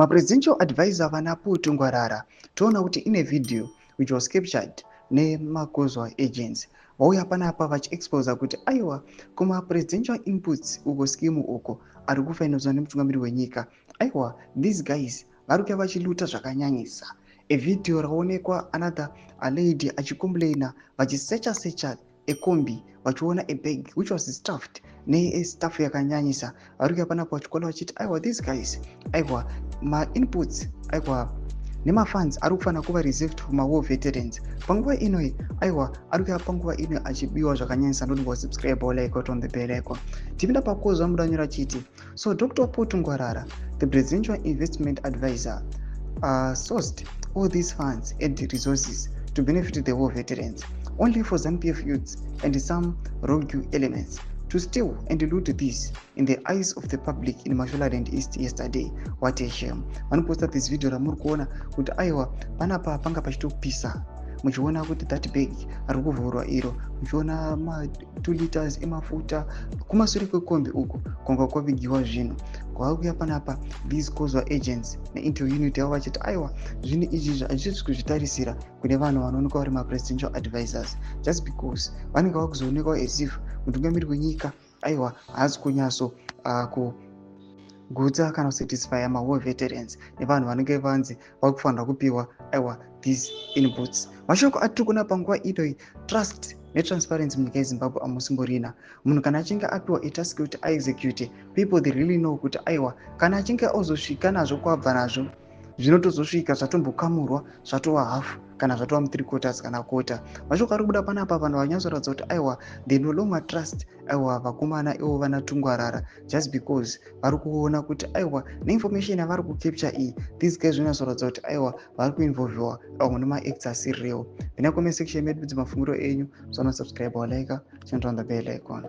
Presidential advisor vanaPutu Ngwarara toona kuti ine video which was captured nemakozwa agents vauya panapa vachiexposa kuti aiwa kuma-presidential inputs uko skimu uko ari kufainozwa nemutungamiri wenyika, aiwa these guys vari kuya vachiluta zvakanyanyisa. A video raonekwa another lady achicomplaina vachisecha ekombi vachiona a bag which was stuffed staff yakanyanyisa. Vari kuya panapa vachikola vachiti aiwa these guys aiwa ma-inputs aiwa nemafunds ari kufanira kuva reserved for ma-war veterans. Panguva inoi aiwa ari kuya panguva inoi achibiwa zvakanyanyisa. Ndonongwa subscribe like on the bell icon. Tipinda pakozwa mudanyora chiti so Dr. Putu Ngwarara, the presidential investment advisor, sourced all these funds and resources to benefit the war veterans, only for ZANU-PF youths and some rogue elements to steal and loot this in the eyes of the public in Mashonaland East yesterday. What a shame. Vanoposta this video ramuri kuona kuti aiwa panapa panga pachitopisa. Muchiona kuti that bag ari kuvhurwa iro, muchiona ma 2 liters emafuta kumashure kwekombi uko kwanga kwavigiwa zvinhu. Kwakuya panapa these kozwa agents neintel unit yavo vachiti aiwa zvinhu izvi hazvisi kuzvitarisira kune vanhu vanoonekwa vari ma-presidential advisors, just because vanenge vakuzoonekwa as if mutungamiri wenyika aiwa haasi kunyatso kugutsa kana kusatisfya ma-war veterans nevanhu vanenge vanzi vakufanira kupiwa aiwa these inputs. Mashoko atiri kuona panguva inoi trust netransparency munyika yeZimbabwe amusimborina. Munhu kana achinge apiwa itask kuti aexecute, people they really know kuti aiwa kana achinge ozosvika nazvo kwabva nazvo zvinotozosvika zvatombokamurwa zvatova hafu kana zvatova mu3/4 kana kota. Mashoko ari kubuda panapa vanhu vanyatsoratidza kuti aiwa they no longer trust aiwa vakomana ivo vanaTungwarara, just because vari kuona kuti aiwa neinformation yavari kucapture iyi these guys zvonyatsoratidza kuti aiwa vari kuinvolviwa mune maacts asirirewo. Ndina comment section medu mafungiro enyu, so subscribe or like, turn on the bell icon.